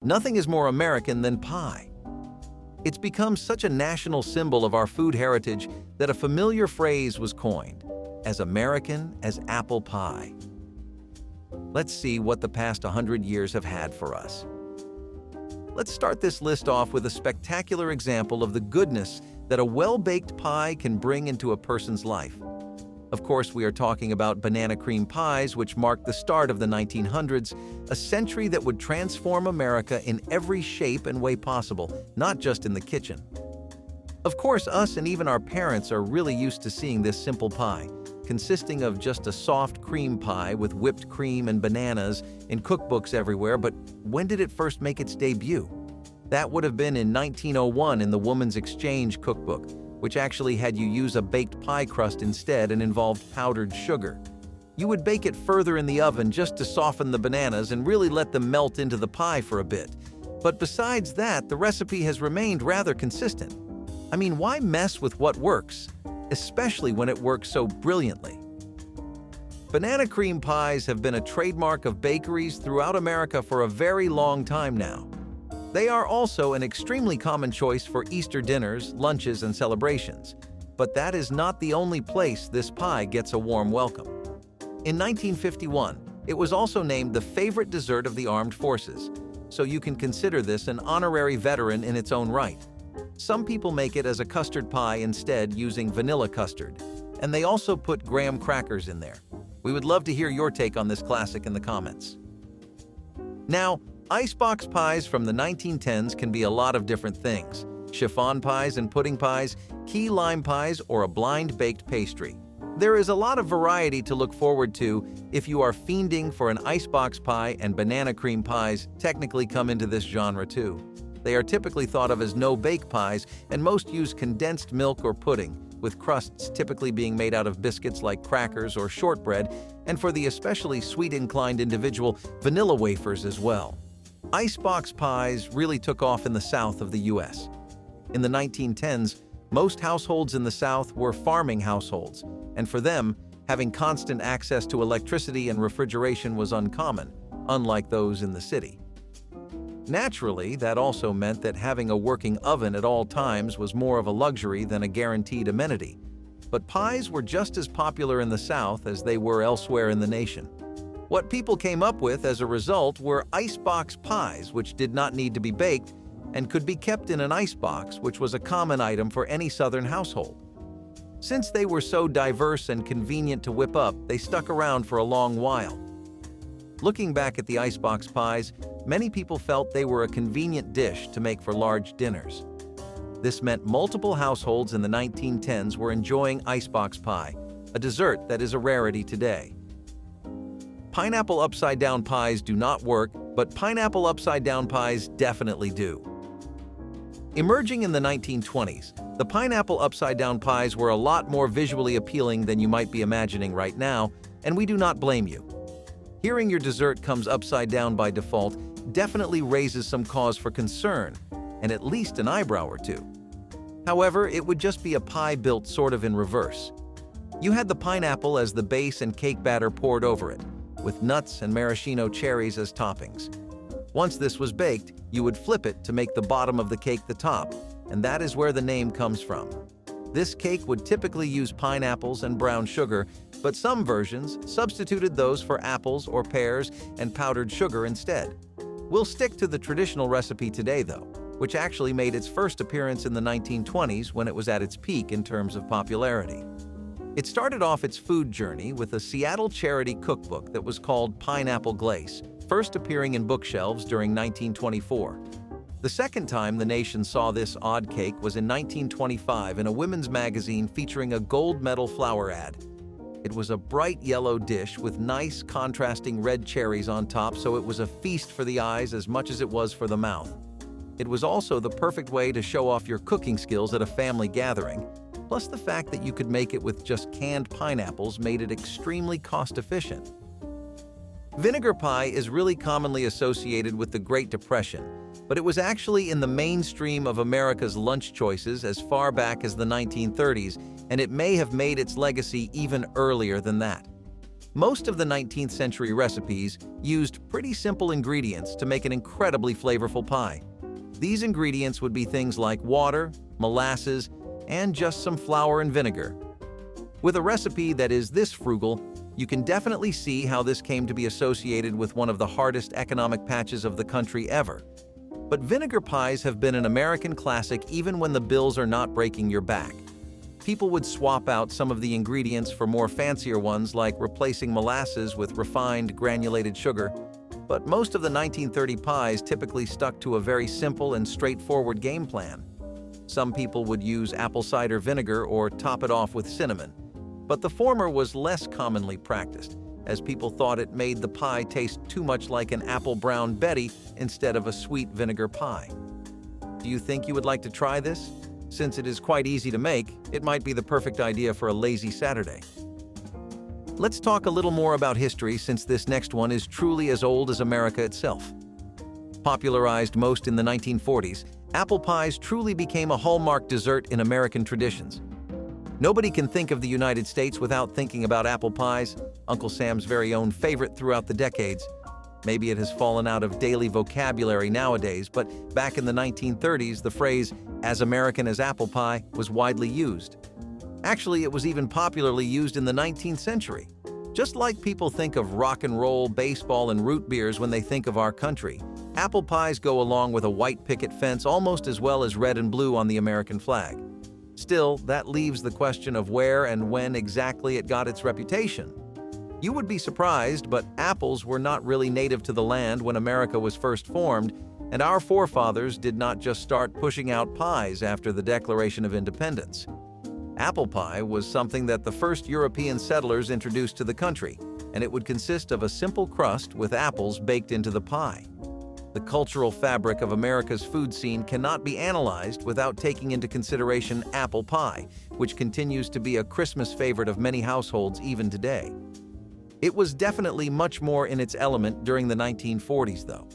Nothing is more American than pie. It's become such a national symbol of our food heritage that a familiar phrase was coined, as American as apple pie. Let's see what the past 100 years have had for us. Let's start this list off with a spectacular example of the goodness that a well-baked pie can bring into a person's life. Of course, we are talking about banana cream pies, which marked the start of the 1900s, a century that would transform America in every shape and way possible, not just in the kitchen. Of course, us and even our parents are really used to seeing this simple pie, consisting of just a soft cream pie with whipped cream and bananas in cookbooks everywhere, but when did it first make its debut? That would have been in 1901 in the Woman's Exchange cookbook, which actually had you use a baked pie crust instead and involved powdered sugar. You would bake it further in the oven just to soften the bananas and really let them melt into the pie for a bit. But besides that, the recipe has remained rather consistent. I mean, why mess with what works, especially when it works so brilliantly? Banana cream pies have been a trademark of bakeries throughout America for a very long time now. They are also an extremely common choice for Easter dinners, lunches, and celebrations. But that is not the only place this pie gets a warm welcome. In 1951, it was also named the favorite dessert of the armed forces, so you can consider this an honorary veteran in its own right. Some people make it as a custard pie instead using vanilla custard, and they also put graham crackers in there. We would love to hear your take on this classic in the comments. Now, icebox pies from the 1910s can be a lot of different things: chiffon pies and pudding pies, key lime pies, or a blind baked pastry. There is a lot of variety to look forward to if you are fiending for an icebox pie, and banana cream pies technically come into this genre too. They are typically thought of as no-bake pies, and most use condensed milk or pudding, with crusts typically being made out of biscuits like crackers or shortbread, and for the especially sweet-inclined individual, vanilla wafers as well. Icebox pies really took off in the south of the U.S. In the 1910s, most households in the South were farming households, and for them, having constant access to electricity and refrigeration was uncommon, unlike those in the city. Naturally, that also meant that having a working oven at all times was more of a luxury than a guaranteed amenity. But pies were just as popular in the South as they were elsewhere in the nation. What people came up with as a result were icebox pies, which did not need to be baked and could be kept in an icebox, which was a common item for any Southern household. Since they were so diverse and convenient to whip up, they stuck around for a long while. Looking back at the icebox pies, many people felt they were a convenient dish to make for large dinners. This meant multiple households in the 1910s were enjoying icebox pie, a dessert that is a rarity today. Pineapple upside-down pies do not work, but pineapple upside-down pies definitely do. Emerging in the 1920s, the pineapple upside-down pies were a lot more visually appealing than you might be imagining right now, and we do not blame you. Hearing your dessert comes upside down by default definitely raises some cause for concern, and at least an eyebrow or two. However, it would just be a pie built sort of in reverse. You had the pineapple as the base and cake batter poured over it, with nuts and maraschino cherries as toppings. Once this was baked, you would flip it to make the bottom of the cake the top, and that is where the name comes from. This cake would typically use pineapples and brown sugar, but some versions substituted those for apples or pears and powdered sugar instead. We'll stick to the traditional recipe today, though, which actually made its first appearance in the 1920s when it was at its peak in terms of popularity. It started off its food journey with a Seattle charity cookbook that was called Pineapple Glace, first appearing in bookshelves during 1924. The second time the nation saw this odd cake was in 1925 in a women's magazine featuring a gold medal flower ad. It was a bright yellow dish with nice contrasting red cherries on top, so it was a feast for the eyes as much as it was for the mouth. It was also the perfect way to show off your cooking skills at a family gathering, plus the fact that you could make it with just canned pineapples made it extremely cost-efficient. Vinegar pie is really commonly associated with the Great Depression, but it was actually in the mainstream of America's lunch choices as far back as the 1930s, and it may have made its legacy even earlier than that. Most of the 19th century recipes used pretty simple ingredients to make an incredibly flavorful pie. These ingredients would be things like water, molasses, and just some flour and vinegar. With a recipe that is this frugal, you can definitely see how this came to be associated with one of the hardest economic patches of the country ever. But vinegar pies have been an American classic even when the bills are not breaking your back. People would swap out some of the ingredients for more fancier ones, like replacing molasses with refined granulated sugar. But most of the 1930 pies typically stuck to a very simple and straightforward game plan. Some people would use apple cider vinegar or top it off with cinnamon. But the former was less commonly practiced, as people thought it made the pie taste too much like an apple brown Betty instead of a sweet vinegar pie. Do you think you would like to try this? Since it is quite easy to make, it might be the perfect idea for a lazy Saturday. Let's talk a little more about history, since this next one is truly as old as America itself. Popularized most in the 1940s, apple pies truly became a hallmark dessert in American traditions. Nobody can think of the United States without thinking about apple pies, Uncle Sam's very own favorite throughout the decades. Maybe it has fallen out of daily vocabulary nowadays, but back in the 1930s, the phrase "as American as apple pie" was widely used. Actually, it was even popularly used in the 19th century. Just like people think of rock and roll, baseball, and root beers when they think of our country, apple pies go along with a white picket fence almost as well as red and blue on the American flag. Still, that leaves the question of where and when exactly it got its reputation. You would be surprised, but apples were not really native to the land when America was first formed, and our forefathers did not just start pushing out pies after the Declaration of Independence. Apple pie was something that the first European settlers introduced to the country, and it would consist of a simple crust with apples baked into the pie. The cultural fabric of America's food scene cannot be analyzed without taking into consideration apple pie, which continues to be a Christmas favorite of many households even today. It was definitely much more in its element during the 1940s, though.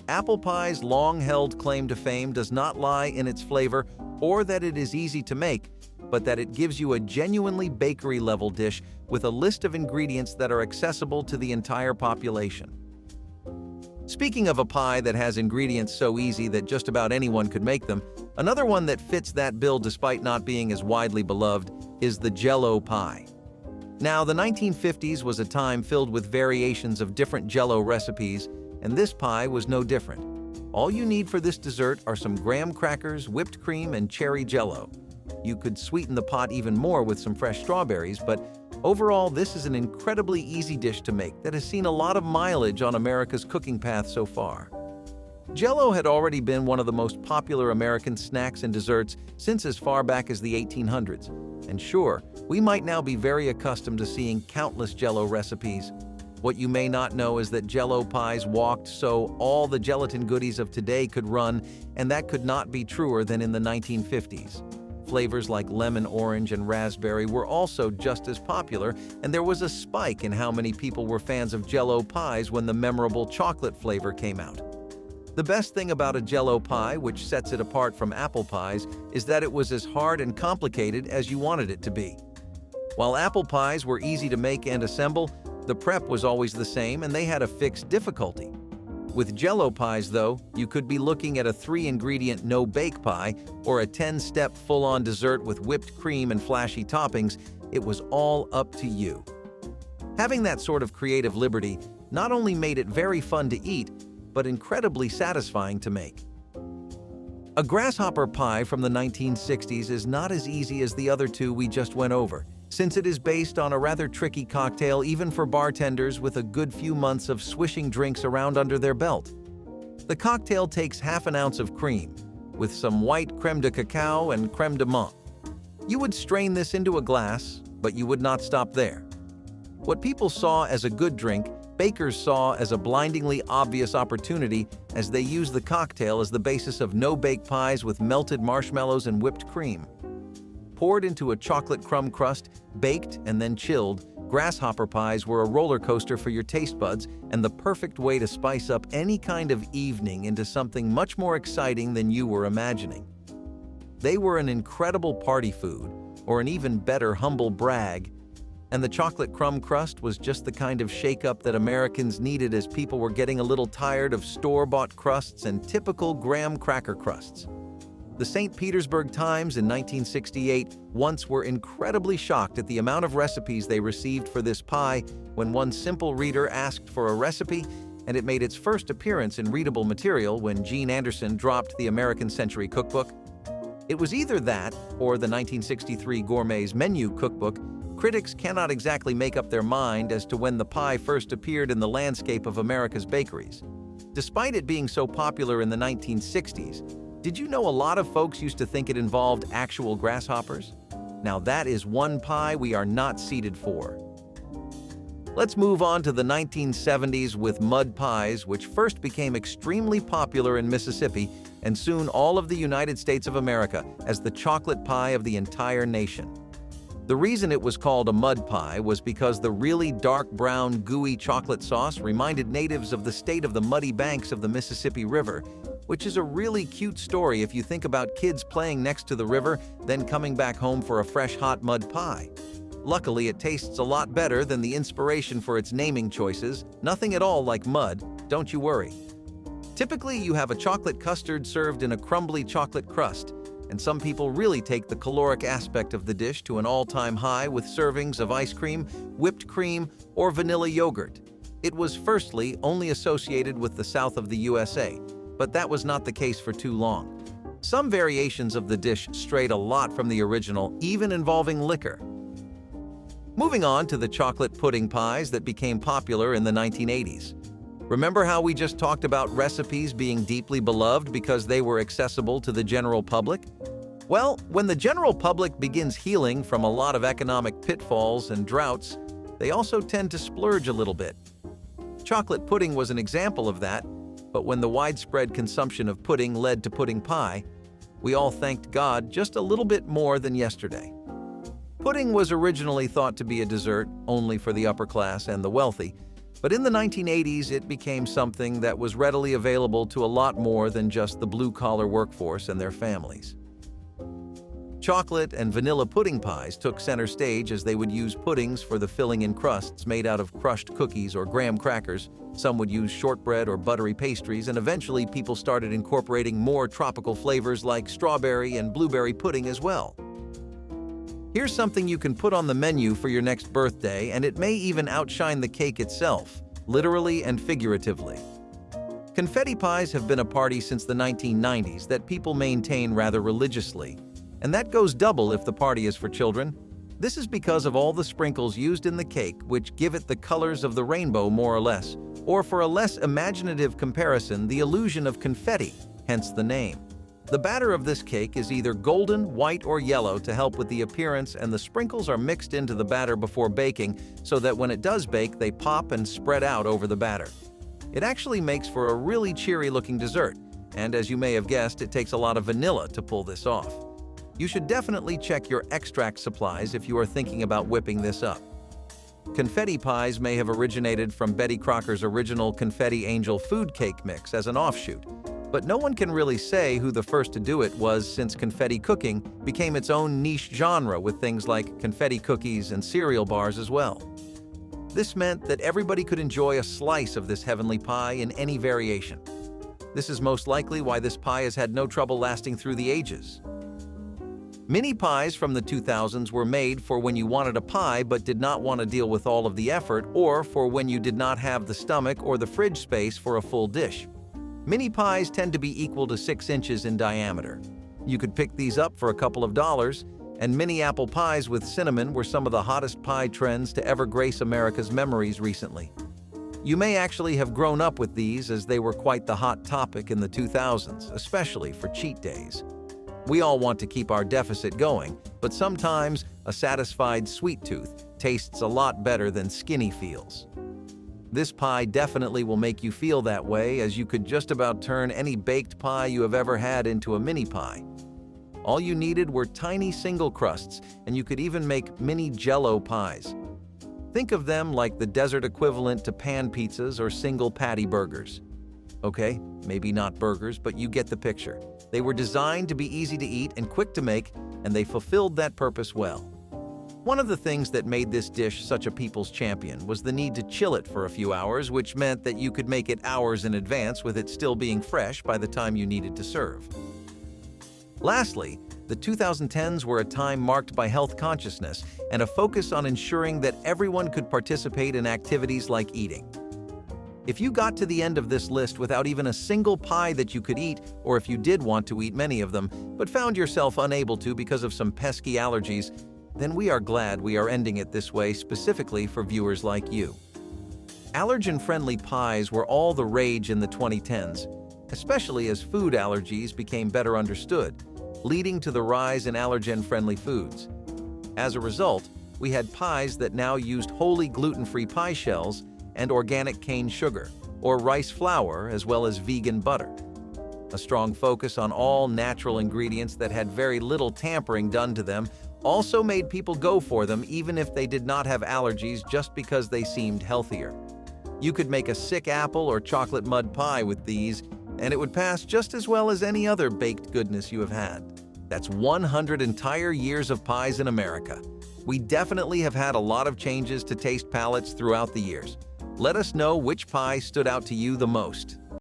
Apple pie's long-held claim to fame does not lie in its flavor or that it is easy to make, but that it gives you a genuinely bakery-level dish with a list of ingredients that are accessible to the entire population. Speaking of a pie that has ingredients so easy that just about anyone could make them, another one that fits that bill despite not being as widely beloved is the Jell-O pie. Now, the 1950s was a time filled with variations of different Jell-O recipes, and this pie was no different. All you need for this dessert are some graham crackers, whipped cream, and cherry Jell-O. You could sweeten the pot even more with some fresh strawberries, but overall, this is an incredibly easy dish to make that has seen a lot of mileage on America's cooking path so far. Jell-O had already been one of the most popular American snacks and desserts since as far back as the 1800s. And sure, we might now be very accustomed to seeing countless Jell-O recipes. What you may not know is that Jell-O pies walked so all the gelatin goodies of today could run, and that could not be truer than in the 1950s. Flavors like lemon, orange, and raspberry were also just as popular, and there was a spike in how many people were fans of Jell-O pies when the memorable chocolate flavor came out. The best thing about a Jell-O pie, which sets it apart from apple pies, is that it was as hard and complicated as you wanted it to be. While apple pies were easy to make and assemble, the prep was always the same and they had a fixed difficulty. With Jell-O pies, though, you could be looking at a 3-ingredient no-bake pie or a 10-step full-on dessert with whipped cream and flashy toppings. It was all up to you. Having that sort of creative liberty not only made it very fun to eat, but incredibly satisfying to make. A grasshopper pie from the 1960s is not as easy as the other two we just went over, since it is based on a rather tricky cocktail even for bartenders with a good few months of swishing drinks around under their belt. The cocktail takes half an ounce of cream, with some white crème de cacao and crème de menthe. You would strain this into a glass, but you would not stop there. What people saw as a good drink, bakers saw as a blindingly obvious opportunity as they used the cocktail as the basis of no-bake pies with melted marshmallows and whipped cream. Poured into a chocolate crumb crust, baked and then chilled, grasshopper pies were a roller coaster for your taste buds and the perfect way to spice up any kind of evening into something much more exciting than you were imagining. They were an incredible party food, or an even better humble brag. And the chocolate crumb crust was just the kind of shake-up that Americans needed as people were getting a little tired of store-bought crusts and typical graham cracker crusts. The St. Petersburg Times in 1968 once were incredibly shocked at the amount of recipes they received for this pie when one simple reader asked for a recipe, and it made its first appearance in readable material when Gene Anderson dropped the American Century Cookbook. It was either that or the 1963 Gourmet's Menu Cookbook. Critics cannot exactly make up their mind as to when the pie first appeared in the landscape of America's bakeries. Despite it being so popular in the 1960s, did you know a lot of folks used to think it involved actual grasshoppers? Now that is one pie we are not seated for. Let's move on to the 1970s with mud pies, which first became extremely popular in Mississippi and soon all of the United States of America as the chocolate pie of the entire nation. The reason it was called a mud pie was because the really dark brown, gooey chocolate sauce reminded natives of the state of the muddy banks of the Mississippi River, which is a really cute story if you think about kids playing next to the river, then coming back home for a fresh hot mud pie. Luckily, it tastes a lot better than the inspiration for its naming choices, nothing at all like mud, don't you worry. Typically, you have a chocolate custard served in a crumbly chocolate crust, and some people really take the caloric aspect of the dish to an all-time high with servings of ice cream, whipped cream, or vanilla yogurt. It was firstly only associated with the south of the USA, but that was not the case for too long. Some variations of the dish strayed a lot from the original, even involving liquor. Moving on to the chocolate pudding pies that became popular in the 1980s. Remember how we just talked about recipes being deeply beloved because they were accessible to the general public? Well, when the general public begins healing from a lot of economic pitfalls and droughts, they also tend to splurge a little bit. Chocolate pudding was an example of that, but when the widespread consumption of pudding led to pudding pie, we all thanked God just a little bit more than yesterday. Pudding was originally thought to be a dessert only for the upper class and the wealthy, but in the 1980s it became something that was readily available to a lot more than just the blue-collar workforce and their families. Chocolate and vanilla pudding pies took center stage as they would use puddings for the filling in crusts made out of crushed cookies or graham crackers. Some would use shortbread or buttery pastries, and eventually people started incorporating more tropical flavors like strawberry and blueberry pudding as well. Here's something you can put on the menu for your next birthday, and it may even outshine the cake itself, literally and figuratively. Confetti pies have been a party since the 1990s that people maintain rather religiously, and that goes double if the party is for children. This is because of all the sprinkles used in the cake, which give it the colors of the rainbow more or less, or for a less imaginative comparison, the illusion of confetti, hence the name. The batter of this cake is either golden, white, or yellow to help with the appearance, and the sprinkles are mixed into the batter before baking so that when it does bake, they pop and spread out over the batter. It actually makes for a really cheery-looking dessert, and as you may have guessed, it takes a lot of vanilla to pull this off. You should definitely check your extract supplies if you are thinking about whipping this up. Confetti pies may have originated from Betty Crocker's original Confetti Angel food cake mix as an offshoot, but no one can really say who the first to do it was, since confetti cooking became its own niche genre with things like confetti cookies and cereal bars as well. This meant that everybody could enjoy a slice of this heavenly pie in any variation. This is most likely why this pie has had no trouble lasting through the ages. Mini pies from the 2000s were made for when you wanted a pie but did not want to deal with all of the effort, or for when you did not have the stomach or the fridge space for a full dish. Mini pies tend to be equal to 6 inches in diameter. You could pick these up for a couple of dollars, and mini apple pies with cinnamon were some of the hottest pie trends to ever grace America's memories recently. You may actually have grown up with these, as they were quite the hot topic in the 2000s, especially for cheat days. We all want to keep our deficit going, but sometimes a satisfied sweet tooth tastes a lot better than skinny feels. This pie definitely will make you feel that way, as you could just about turn any baked pie you have ever had into a mini pie. All you needed were tiny single crusts, and you could even make mini Jell-O pies. Think of them like the desert equivalent to pan pizzas or single patty burgers. Okay, maybe not burgers, but you get the picture. They were designed to be easy to eat and quick to make, and they fulfilled that purpose well. One of the things that made this dish such a people's champion was the need to chill it for a few hours, which meant that you could make it hours in advance with it still being fresh by the time you needed to serve. Lastly, the 2010s were a time marked by health consciousness and a focus on ensuring that everyone could participate in activities like eating. If you got to the end of this list without even a single pie that you could eat, or if you did want to eat many of them, but found yourself unable to because of some pesky allergies, then we are glad we are ending it this way specifically for viewers like you. Allergen-friendly pies were all the rage in the 2010s, especially as food allergies became better understood, leading to the rise in allergen-friendly foods. As a result, we had pies that now used wholly gluten-free pie shells and organic cane sugar, or rice flour, as well as vegan butter. A strong focus on all natural ingredients that had very little tampering done to them also made people go for them even if they did not have allergies just because they seemed healthier. You could make a sick apple or chocolate mud pie with these, and it would pass just as well as any other baked goodness you have had. That's 100 entire years of pies in America. We definitely have had a lot of changes to taste palates throughout the years. Let us know which pie stood out to you the most.